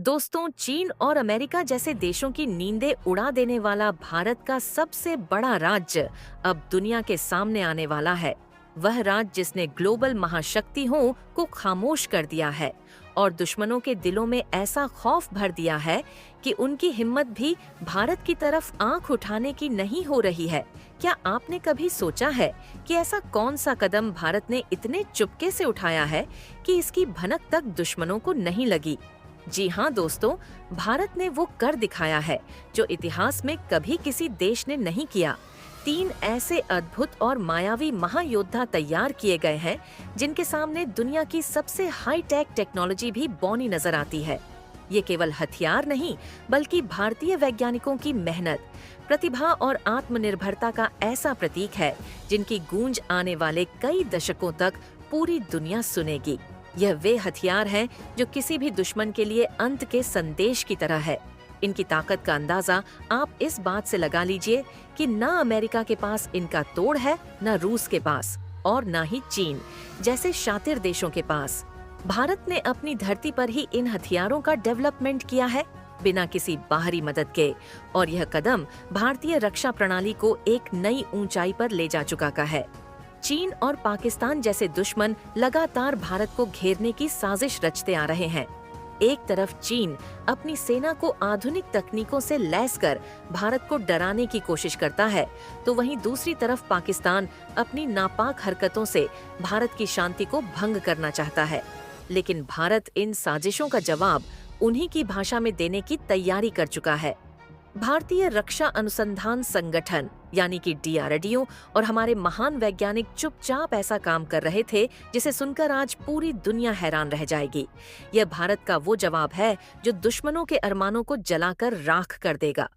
दोस्तों, चीन और अमेरिका जैसे देशों की नींदें उड़ा देने वाला भारत का सबसे बड़ा राज्य अब दुनिया के सामने आने वाला है। वह राज्य जिसने ग्लोबल महाशक्ति को खामोश कर दिया है और दुश्मनों के दिलों में ऐसा खौफ भर दिया है कि उनकी हिम्मत भी भारत की तरफ आंख उठाने की नहीं हो रही है। क्या आपने कभी सोचा है कि ऐसा कौन सा कदम भारत ने इतने चुपके से उठाया है कि इसकी भनक तक दुश्मनों को नहीं लगी? जी हाँ दोस्तों, भारत ने वो कर दिखाया है जो इतिहास में कभी किसी देश ने नहीं किया। 3 ऐसे अद्भुत और मायावी महायोद्धा तैयार किए गए हैं जिनके सामने दुनिया की सबसे हाईटेक टेक्नोलॉजी भी बौनी नजर आती है। ये केवल हथियार नहीं, बल्कि भारतीय वैज्ञानिकों की मेहनत, प्रतिभा और आत्मनिर्भरता का ऐसा प्रतीक है जिनकी गूंज आने वाले कई दशकों तक पूरी दुनिया सुनेगी। यह वे हथियार हैं जो किसी भी दुश्मन के लिए अंत के संदेश की तरह है। इनकी ताकत का अंदाजा आप इस बात से लगा लीजिए कि न अमेरिका के पास इनका तोड़ है, न रूस के पास और न ही चीन जैसे शातिर देशों के पास। भारत ने अपनी धरती पर ही इन हथियारों का डेवलपमेंट किया है बिना किसी बाहरी मदद के, और यह कदम भारतीय रक्षा प्रणाली को एक नई ऊंचाई पर ले जा चुका का है। चीन और पाकिस्तान जैसे दुश्मन लगातार भारत को घेरने की साजिश रचते आ रहे हैं। एक तरफ चीन अपनी सेना को आधुनिक तकनीकों से लैस कर भारत को डराने की कोशिश करता है, तो वहीं दूसरी तरफ पाकिस्तान अपनी नापाक हरकतों से भारत की शांति को भंग करना चाहता है। लेकिन भारत इन साजिशों का जवाब उन्हीं की भाषा में देने की तैयारी कर चुका है। भारतीय रक्षा अनुसंधान संगठन यानी कि DRDO और हमारे महान वैज्ञानिक चुपचाप ऐसा काम कर रहे थे जिसे सुनकर आज पूरी दुनिया हैरान रह जाएगी। यह भारत का वो जवाब है जो दुश्मनों के अरमानों को जलाकर राख कर देगा।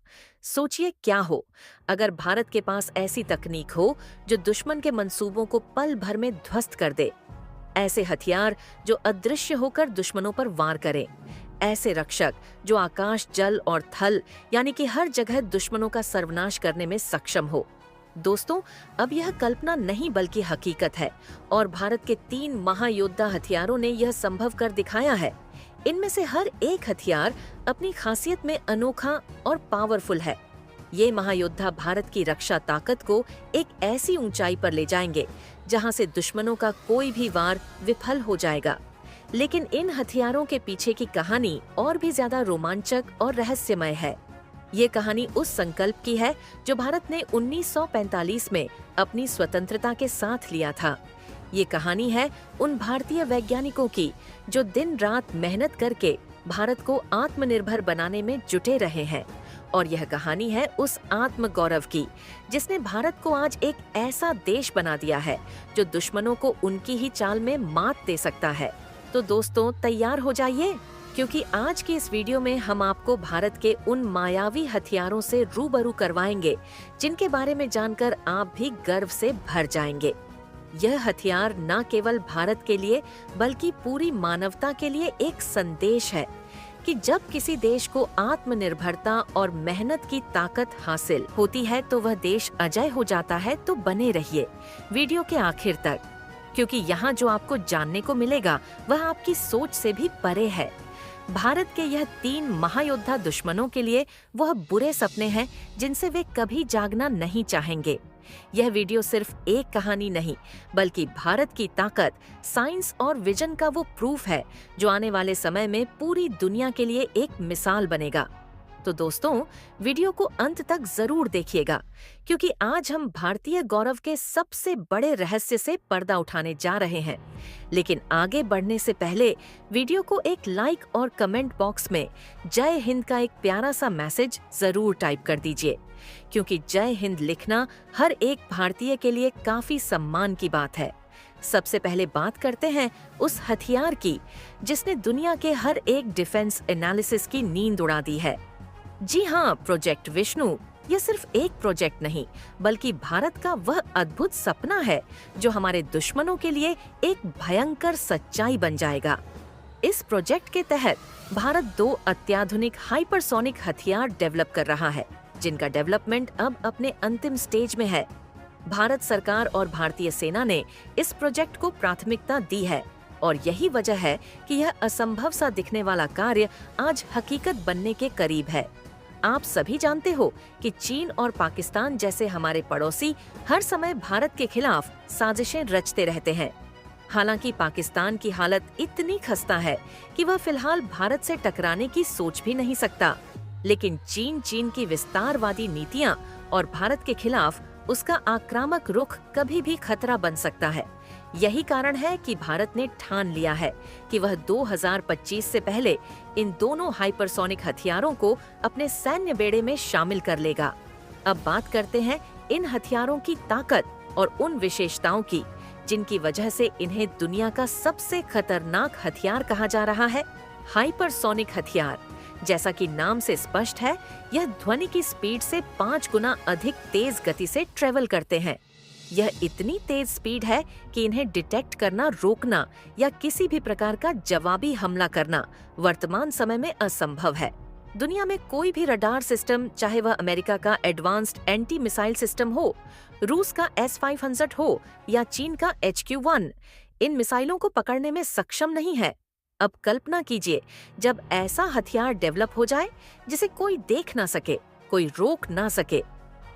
सोचिए क्या हो अगर भारत के पास ऐसी तकनीक हो जो दुश्मन के मंसूबों को पल भर में ध्वस्त कर दे। ऐसे हथियार जो अदृश्य होकर दुश्मनों पर वार करें। ऐसे रक्षक जो आकाश, जल और थल यानी कि हर जगह दुश्मनों का सर्वनाश करने में सक्षम हो। दोस्तों, अब यह कल्पना नहीं बल्कि हकीकत है और भारत के 3 महायोद्धा हथियारों ने यह संभव कर दिखाया है। इनमें से हर एक हथियार अपनी खासियत में अनोखा और पावरफुल है। ये महायोद्धा भारत की रक्षा ताकत को एक ऐसी ऊंचाई पर ले जाएंगे जहां से दुश्मनों का कोई भी वार विफल हो जाएगा। लेकिन इन हथियारों के पीछे की कहानी और भी ज्यादा रोमांचक और रहस्यमय है। ये कहानी उस संकल्प की है जो भारत ने 1945 में अपनी स्वतंत्रता के साथ लिया था। ये कहानी है उन भारतीय वैज्ञानिकों की जो दिन रात मेहनत करके भारत को आत्मनिर्भर बनाने में जुटे रहे हैं। और यह कहानी है उस आत्मगौरव की जिसने भारत को आज एक ऐसा देश बना दिया है जो दुश्मनों को उनकी ही चाल में मात दे सकता है। तो दोस्तों, तैयार हो जाइए, क्योंकि आज की इस वीडियो में हम आपको भारत के उन मायावी हथियारों से रूबरू करवाएंगे जिनके बारे में जानकर आप भी गर्व से भर जाएंगे। यह हथियार न केवल भारत के लिए बल्कि पूरी मानवता के लिए एक संदेश है कि जब किसी देश को आत्मनिर्भरता और मेहनत की ताकत हासिल होती है तो वह देश अजय हो जाता है। तो बने रहिए वीडियो के आखिर तक, क्योंकि यहाँ जो आपको जानने को मिलेगा वह आपकी सोच से भी परे है। भारत के यह 3 महायोद्धा दुश्मनों के लिए वह बुरे सपने हैं जिनसे वे कभी जागना नहीं चाहेंगे। यह वीडियो सिर्फ एक कहानी नहीं, बल्कि भारत की ताकत, साइंस और विजन का वो प्रूफ है जो आने वाले समय में पूरी दुनिया के लिए एक मिसाल बनेगा। तो दोस्तों, वीडियो को अंत तक जरूर देखिएगा, क्योंकि आज हम भारतीय गौरव के सबसे बड़े रहस्य से पर्दा उठाने जा रहे हैं। लेकिन आगे बढ़ने से पहले वीडियो को एक लाइक और कमेंट बॉक्स में जय हिंद का एक प्यारा सा मैसेज जरूर टाइप कर दीजिए, क्योंकि जय हिंद लिखना हर एक भारतीय के लिए काफी सम्मान की बात है। सबसे पहले बात करते हैं उस हथियार की जिसने दुनिया के हर एक डिफेंस एनालिसिस की नींद उड़ा दी है। जी हाँ, प्रोजेक्ट विष्णु ये सिर्फ एक प्रोजेक्ट नहीं, बल्कि भारत का वह अद्भुत सपना है जो हमारे दुश्मनों के लिए एक भयंकर सच्चाई बन जाएगा। इस प्रोजेक्ट के तहत भारत 2 अत्याधुनिक हाइपरसोनिक हथियार डेवलप कर रहा है, जिनका डेवलपमेंट अब अपने अंतिम स्टेज में है। भारत सरकार और भारतीय सेना ने इस प्रोजेक्ट को प्राथमिकता दी है और यही वजह है कि यह असंभव सा दिखने वाला कार्य आज हकीकत बनने के करीब है। आप सभी जानते हो कि चीन और पाकिस्तान जैसे हमारे पड़ोसी हर समय भारत के खिलाफ साजिशें रचते रहते हैं। हालांकि पाकिस्तान की हालत इतनी खस्ता है कि वह फिलहाल भारत से टकराने की सोच भी नहीं सकता, लेकिन चीन की विस्तारवादी नीतियां और भारत के खिलाफ उसका आक्रामक रुख कभी भी खतरा बन सकता है। यही कारण है कि भारत ने ठान लिया है कि वह 2025 से पहले इन दोनों हाइपरसोनिक हथियारों को अपने सैन्य बेड़े में शामिल कर लेगा। अब बात करते हैं इन हथियारों की ताकत और उन विशेषताओं की जिनकी वजह से इन्हें दुनिया का सबसे खतरनाक हथियार कहा जा रहा है। हाइपरसोनिक हथियार, जैसा कि नाम से स्पष्ट है, यह ध्वनि की स्पीड से 5 गुना अधिक तेज गति से ट्रेवल करते हैं। यह इतनी तेज स्पीड है कि इन्हें डिटेक्ट करना, रोकना या किसी भी प्रकार का जवाबी हमला करना वर्तमान समय में असंभव है। दुनिया में कोई भी रडार सिस्टम, चाहे वह अमेरिका का एडवांस्ड एंटी मिसाइल सिस्टम हो, रूस का S-500 हो या चीन का HQ-1, इन मिसाइलों को पकड़ने में सक्षम नहीं है। अब कल्पना कीजिए जब ऐसा हथियार डेवलप हो जाए जिसे कोई देख ना सके, कोई रोक ना सके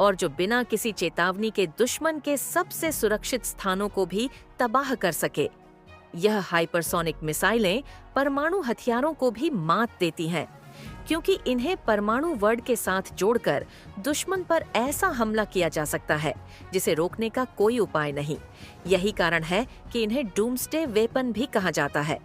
और जो बिना किसी चेतावनी के दुश्मन के सबसे सुरक्षित स्थानों को भी तबाह कर सके। यह हाइपरसोनिक मिसाइलें परमाणु हथियारों को भी मात देती हैं, क्योंकि इन्हें परमाणु वर्ड के साथ जोड़कर दुश्मन पर ऐसा हमला किया जा सकता है जिसे रोकने का कोई उपाय नहीं। यही कारण है कि इन्हें डूम्सडे वेपन भी कहा जाता है।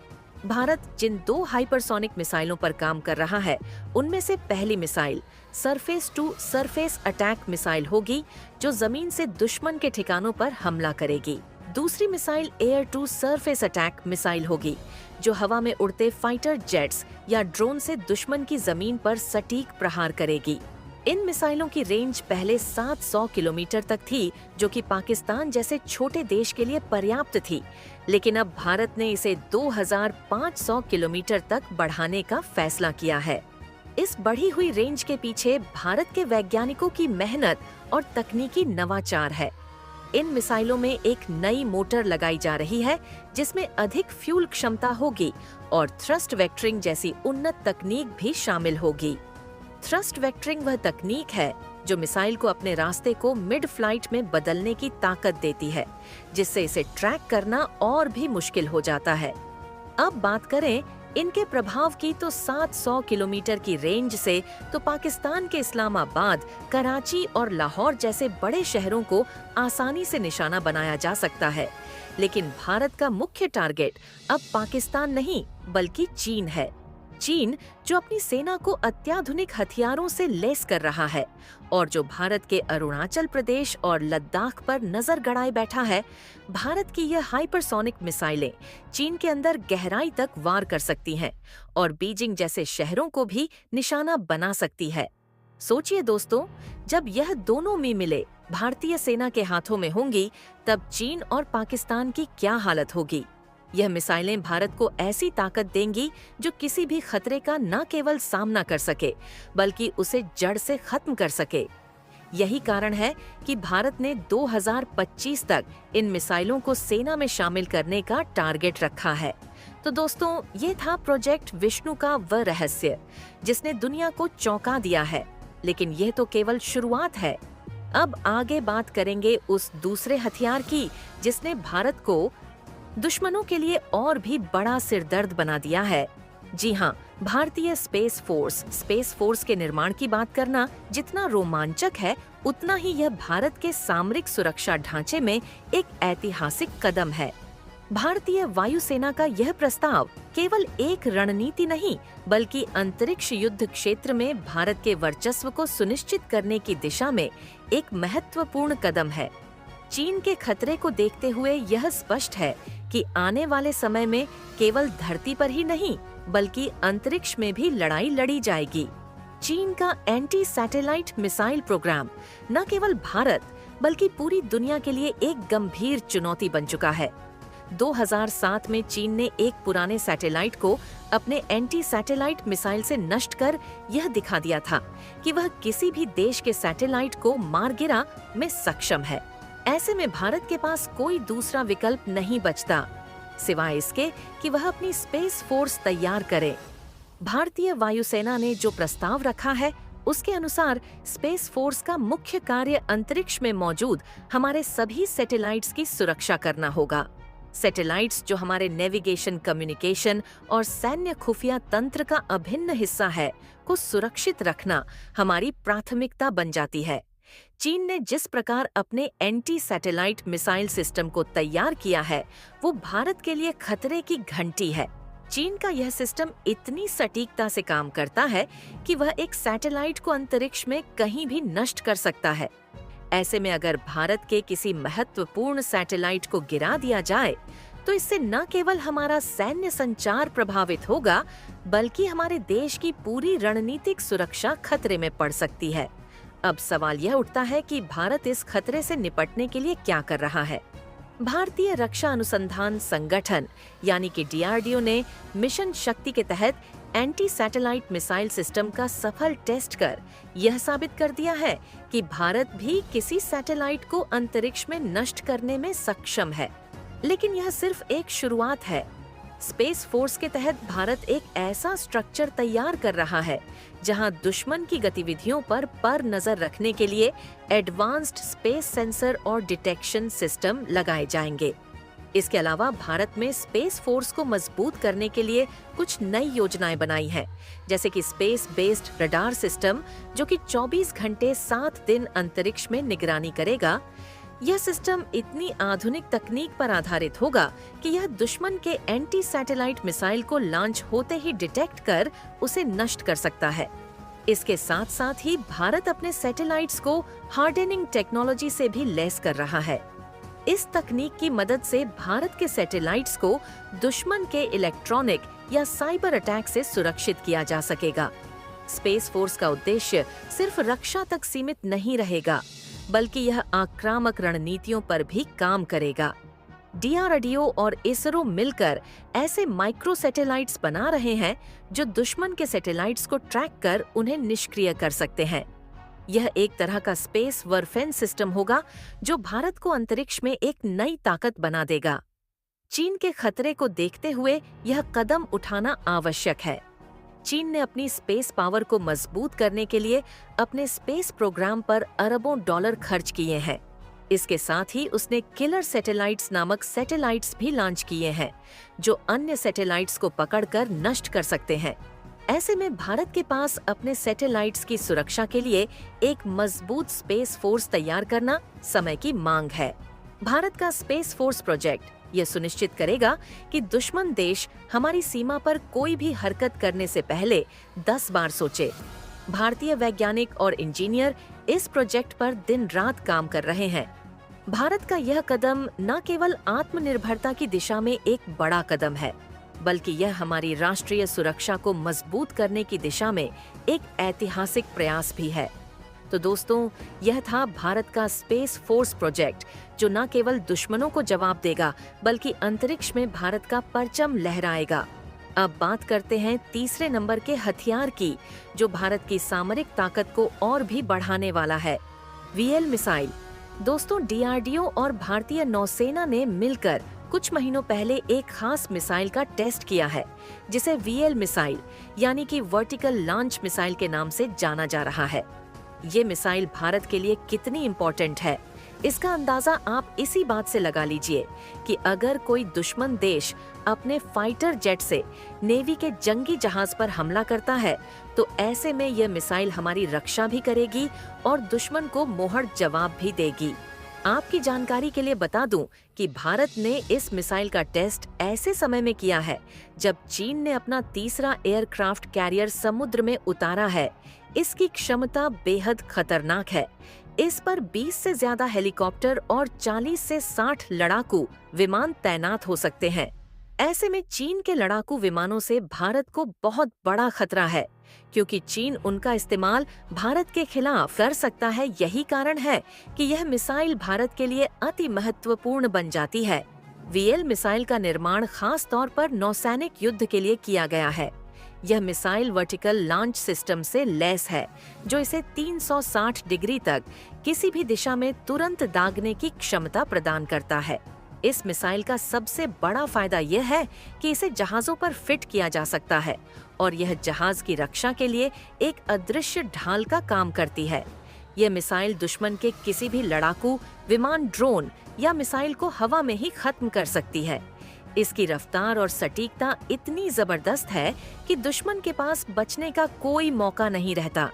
भारत जिन 2 हाइपरसोनिक मिसाइलों पर काम कर रहा है, उनमें से पहली missile surface to surface attack missile होगी, जो जमीन से दुश्मन के ठिकानों पर हमला करेगी। दूसरी missile air to surface attack missile होगी, जो हवा में उड़ते फाइटर जेट्स या ड्रोन से दुश्मन की जमीन पर सटीक प्रहार करेगी। इन मिसाइलों की रेंज पहले 700 किलोमीटर तक थी, जो कि पाकिस्तान जैसे छोटे देश के लिए पर्याप्त थी, लेकिन अब भारत ने इसे 2500 किलोमीटर तक बढ़ाने का फैसला किया है। इस बढ़ी हुई रेंज के पीछे भारत के वैज्ञानिकों की मेहनत और तकनीकी नवाचार है। इन मिसाइलों में एक नई मोटर लगाई जा रही है, जिसमें अधिक फ्यूल क्षमता होगी और थ्रस्ट वेक्टरिंग जैसी उन्नत तकनीक भी शामिल होगी। थ्रस्ट वेक्टरिंग वह तकनीक है जो मिसाइल को अपने रास्ते को मिड फ्लाइट में बदलने की ताकत देती है, जिससे इसे ट्रैक करना और भी मुश्किल हो जाता है। अब बात करें इनके प्रभाव की, तो 700 किलोमीटर की रेंज से तो पाकिस्तान के इस्लामाबाद, कराची और लाहौर जैसे बड़े शहरों को आसानी से निशाना बनाया जा सकता है। लेकिन भारत का मुख्य टारगेट अब पाकिस्तान नहीं बल्कि चीन है। चीन जो अपनी सेना को अत्याधुनिक हथियारों से लैस कर रहा है और जो भारत के अरुणाचल प्रदेश और लद्दाख पर नजर गड़ाए बैठा है। भारत की यह हाइपरसोनिक मिसाइलें चीन के अंदर गहराई तक वार कर सकती हैं और बीजिंग जैसे शहरों को भी निशाना बना सकती है। सोचिए दोस्तों, जब यह दोनों मिले भारतीय सेना के हाथों में होंगी, तब चीन और पाकिस्तान की क्या हालत होगी। यह मिसाइलें भारत को ऐसी ताकत देंगी जो किसी भी खतरे का न केवल सामना कर सके, बल्कि उसे जड़ से खत्म कर सके। यही कारण है कि भारत ने 2025 तक इन मिसाइलों को सेना में शामिल करने का टारगेट रखा है। तो दोस्तों, ये था प्रोजेक्ट विष्णु का वह रहस्य जिसने दुनिया को चौंका दिया है, लेकिन यह तो केवल शुरुआत है। अब आगे बात करेंगे उस दूसरे हथियार की जिसने भारत को दुश्मनों के लिए और भी बड़ा सिरदर्द बना दिया है। जी हाँ, भारतीय स्पेस फोर्स के निर्माण की बात करना जितना रोमांचक है, उतना ही यह भारत के सामरिक सुरक्षा ढांचे में एक ऐतिहासिक कदम है। भारतीय वायुसेना का यह प्रस्ताव केवल एक रणनीति नहीं, बल्कि अंतरिक्ष युद्ध क्षेत्र में भारत के वर्चस्व को सुनिश्चित करने की दिशा में एक महत्वपूर्ण कदम है। चीन के खतरे को देखते हुए यह स्पष्ट है कि आने वाले समय में केवल धरती पर ही नहीं, बल्कि अंतरिक्ष में भी लड़ाई लड़ी जाएगी। चीन का एंटी सैटेलाइट मिसाइल प्रोग्राम न केवल भारत बल्कि पूरी दुनिया के लिए एक गंभीर चुनौती बन चुका है। 2007 में चीन ने एक पुराने सैटेलाइट को अपने एंटी सैटेलाइट मिसाइल से नष्ट कर यह दिखा दिया था कि वह किसी भी देश के सैटेलाइट को मार गिरा में सक्षम है। ऐसे में भारत के पास कोई दूसरा विकल्प नहीं बचता। सिवाय इसके कि वह अपनी स्पेस फोर्स तैयार करे। भारतीय वायुसेना ने जो प्रस्ताव रखा है उसके अनुसार स्पेस फोर्स का मुख्य कार्य अंतरिक्ष में मौजूद हमारे सभी सैटेलाइट्स की सुरक्षा करना होगा। सैटेलाइट्स जो हमारे नेविगेशन, कम्युनिकेशन और सैन्य खुफिया तंत्र का अभिन्न हिस्सा है, को सुरक्षित रखना हमारी प्राथमिकता बन जाती है। चीन ने जिस प्रकार अपने एंटी सैटेलाइट मिसाइल सिस्टम को तैयार किया है, वो भारत के लिए खतरे की घंटी है। चीन का यह सिस्टम इतनी सटीकता से काम करता है कि वह एक सैटेलाइट को अंतरिक्ष में कहीं भी नष्ट कर सकता है। ऐसे में अगर भारत के किसी महत्वपूर्ण सैटेलाइट को गिरा दिया जाए तो इससे न केवल हमारा सैन्य संचार प्रभावित होगा, बल्कि हमारे देश की पूरी रणनीतिक सुरक्षा खतरे में पड़ सकती है। अब सवाल यह उठता है कि भारत इस खतरे से निपटने के लिए क्या कर रहा है। भारतीय रक्षा अनुसंधान संगठन यानी कि DRDO ने मिशन शक्ति के तहत एंटी सैटेलाइट मिसाइल सिस्टम का सफल टेस्ट कर यह साबित कर दिया है कि भारत भी किसी सैटेलाइट को अंतरिक्ष में नष्ट करने में सक्षम है। लेकिन यह सिर्फ एक शुरुआत है। स्पेस फोर्स के तहत भारत एक ऐसा स्ट्रक्चर तैयार कर रहा है जहां दुश्मन की गतिविधियों पर नजर रखने के लिए एडवांस्ड स्पेस सेंसर और डिटेक्शन सिस्टम लगाए जाएंगे। इसके अलावा भारत में स्पेस फोर्स को मजबूत करने के लिए कुछ नई योजनाएं बनाई हैं, जैसे कि स्पेस बेस्ड रडार सिस्टम जो कि 24 घंटे 7 दिन अंतरिक्ष में निगरानी करेगा। यह सिस्टम इतनी आधुनिक तकनीक पर आधारित होगा कि यह दुश्मन के एंटी सैटेलाइट मिसाइल को लॉन्च होते ही डिटेक्ट कर उसे नष्ट कर सकता है। इसके साथ साथ ही भारत अपने सैटेलाइट्स को हार्डनिंग टेक्नोलॉजी से भी लैस कर रहा है। इस तकनीक की मदद से भारत के सैटेलाइट्स को दुश्मन के इलेक्ट्रॉनिक या साइबर अटैक से सुरक्षित किया जा सकेगा। स्पेस फोर्स का उद्देश्य सिर्फ रक्षा तक सीमित नहीं रहेगा, बल्कि यह आक्रामक रणनीतियों पर भी काम करेगा। DRDO और इसरो मिलकर ऐसे माइक्रो सैटेलाइट्स बना रहे हैं जो दुश्मन के सैटेलाइट्स को ट्रैक कर उन्हें निष्क्रिय कर सकते हैं। यह एक तरह का स्पेस वॉरफेयर सिस्टम होगा जो भारत को अंतरिक्ष में एक नई ताकत बना देगा। चीन के खतरे को देखते हुए यह कदम उठाना आवश्यक है। चीन ने अपनी स्पेस पावर को मजबूत करने के लिए अपने स्पेस प्रोग्राम पर अरबों डॉलर खर्च किए हैं। इसके साथ ही उसने किलर सैटेलाइट्स नामक सैटेलाइट्स भी लॉन्च किए हैं जो अन्य सैटेलाइट्स को पकड़कर नष्ट कर सकते हैं। ऐसे में भारत के पास अपने सैटेलाइट्स की सुरक्षा के लिए एक मजबूत स्पेस फोर्स तैयार करना समय की मांग है। भारत का स्पेस फोर्स प्रोजेक्ट यह सुनिश्चित करेगा कि दुश्मन देश हमारी सीमा पर कोई भी हरकत करने से पहले 10 बार सोचे। भारतीय वैज्ञानिक और इंजीनियर इस प्रोजेक्ट पर दिन रात काम कर रहे हैं। भारत का यह कदम न केवल आत्मनिर्भरता की दिशा में एक बड़ा कदम है, बल्कि यह हमारी राष्ट्रीय सुरक्षा को मजबूत करने की दिशा में एक ऐतिहासिक प्रयास भी है। तो दोस्तों, यह था भारत का स्पेस फोर्स प्रोजेक्ट जो न केवल दुश्मनों को जवाब देगा, बल्कि अंतरिक्ष में भारत का परचम लहराएगा। अब बात करते हैं तीसरे नंबर के हथियार की, जो भारत की सामरिक ताकत को और भी बढ़ाने वाला है, VL मिसाइल। दोस्तों, DRDO और भारतीय नौसेना ने मिलकर कुछ महीनों पहले एक खास मिसाइल का टेस्ट किया है, जिसे VL मिसाइल यानी कि वर्टिकल लॉन्च मिसाइल के नाम से जाना जा रहा है। ये मिसाइल भारत के लिए कितनी इम्पोर्टेंट है, इसका अंदाजा आप इसी बात से लगा लीजिए कि अगर कोई दुश्मन देश अपने फाइटर जेट से नेवी के जंगी जहाज पर हमला करता है, तो ऐसे में यह मिसाइल हमारी रक्षा भी करेगी और दुश्मन को मुंहर जवाब भी देगी। आपकी जानकारी के लिए बता दूं कि भारत ने इस मिसाइल का टेस्ट ऐसे समय में किया है जब चीन ने अपना तीसरा एयरक्राफ्ट कैरियर समुद्र में उतारा है। इसकी क्षमता बेहद खतरनाक है। इस पर 20 से ज्यादा हेलीकॉप्टर और 40 से 60 लड़ाकू विमान तैनात हो सकते हैं। ऐसे में चीन के लड़ाकू विमानों से भारत को बहुत बड़ा खतरा है, क्योंकि चीन उनका इस्तेमाल भारत के खिलाफ कर सकता है। यही कारण है कि यह मिसाइल भारत के लिए अति महत्वपूर्ण बन जाती है। VL मिसाइल का निर्माण खास तौर पर नौसैनिक युद्ध के लिए किया गया है। यह मिसाइल वर्टिकल लॉन्च सिस्टम से लैस है, जो इसे 360 डिग्री तक किसी भी दिशा में तुरंत दागने की क्षमता प्रदान करता है। इस मिसाइल का सबसे बड़ा फायदा यह है कि इसे जहाजों पर फिट किया जा सकता है और यह जहाज की रक्षा के लिए एक अदृश्य ढाल का काम करती है। यह मिसाइल दुश्मन के किसी भी लड़ाकू विमान, ड्रोन या मिसाइल को हवा में ही खत्म कर सकती है। इसकी रफ्तार और सटीकता इतनी जबरदस्त है कि दुश्मन के पास बचने का कोई मौका नहीं रहता।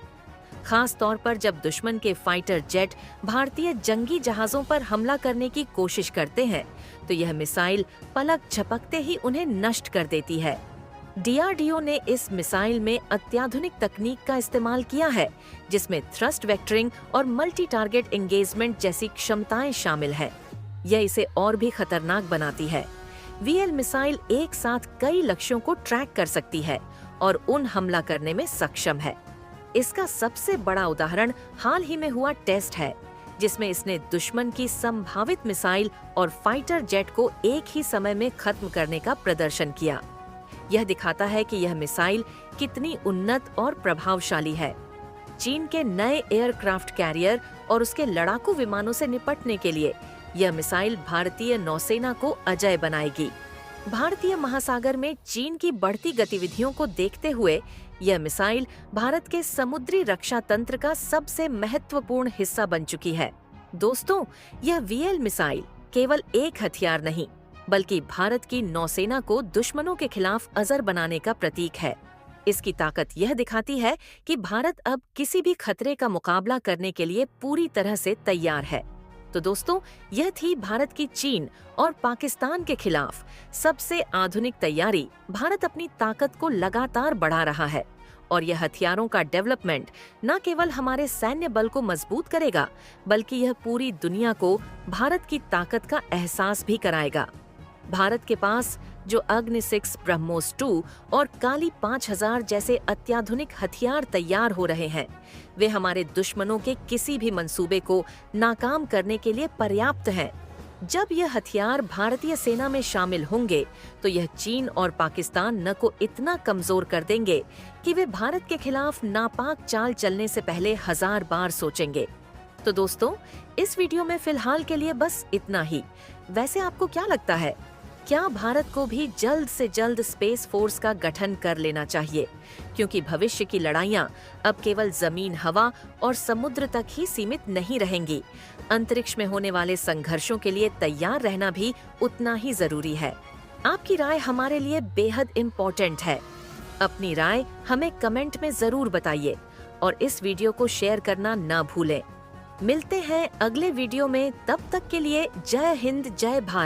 खास तौर पर जब दुश्मन के फाइटर जेट भारतीय जंगी जहाजों पर हमला करने की कोशिश करते हैं, तो यह मिसाइल पलक झपकते ही उन्हें नष्ट कर देती है। डीआरडीओ ने इस मिसाइल में अत्याधुनिक तकनीक का इस्तेमाल किया है, जिसमें थ्रस्ट वेक्टरिंग और मल्टी टारगेट एंगेजमेंट जैसी क्षमताएं शामिल है। यह इसे और भी खतरनाक बनाती है। वीएल मिसाइल एक साथ कई लक्ष्यों को ट्रैक कर सकती है और उन हमला करने में सक्षम है। इसका सबसे बड़ा उदाहरण हाल ही में हुआ टेस्ट है, जिसमें इसने दुश्मन की संभावित मिसाइल और फाइटर जेट को एक ही समय में खत्म करने का प्रदर्शन किया। यह दिखाता है कि यह मिसाइल कितनी उन्नत और प्रभावशाली है। चीन के नए एयरक्राफ्ट कैरियर और उसके लड़ाकू विमानों से निपटने के लिए यह मिसाइल भारतीय नौसेना को अजेय बनाएगी। भारतीय महासागर में चीन की बढ़ती गतिविधियों को देखते हुए यह मिसाइल भारत के समुद्री रक्षा तंत्र का सबसे महत्वपूर्ण हिस्सा बन चुकी है। दोस्तों, यह वीएल मिसाइल केवल एक हथियार नहीं, बल्कि भारत की नौसेना को दुश्मनों के खिलाफ अजर बनाने का प्रतीक है। इसकी ताकत यह दिखाती है कि भारत अब किसी भी खतरे का मुकाबला करने के लिए पूरी तरह से तैयार है। तो दोस्तों, यह थी भारत की चीन और पाकिस्तान के खिलाफ सबसे आधुनिक तैयारी। भारत अपनी ताकत को लगातार बढ़ा रहा है और यह हथियारों का डेवलपमेंट न केवल हमारे सैन्य बल को मजबूत करेगा, बल्कि यह पूरी दुनिया को भारत की ताकत का एहसास भी कराएगा। भारत के पास जो अग्नि 6, ब्रह्मोस 2 और काली 5000 जैसे अत्याधुनिक हथियार तैयार हो रहे हैं, वे हमारे दुश्मनों के किसी भी मंसूबे को नाकाम करने के लिए पर्याप्त हैं। जब यह हथियार भारतीय सेना में शामिल होंगे, तो यह चीन और पाकिस्तान न को इतना कमजोर कर देंगे कि वे भारत के खिलाफ नापाक चाल चलने से पहले 1000 बार सोचेंगे। तो दोस्तों, इस वीडियो में फिलहाल के लिए बस इतना ही। वैसे आपको क्या लगता है, क्या भारत को भी जल्द से जल्द स्पेस फोर्स का गठन कर लेना चाहिए? क्योंकि भविष्य की लड़ाइयां अब केवल जमीन, हवा और समुद्र तक ही सीमित नहीं रहेंगी। अंतरिक्ष में होने वाले संघर्षों के लिए तैयार रहना भी उतना ही जरूरी है। आपकी राय हमारे लिए बेहद इम्पोर्टेंट है। अपनी राय हमें कमेंट में जरूर बताइए और इस वीडियो को शेयर करना न भूलें। मिलते हैं अगले वीडियो में, तब तक के लिए जय हिंद, जय भारत।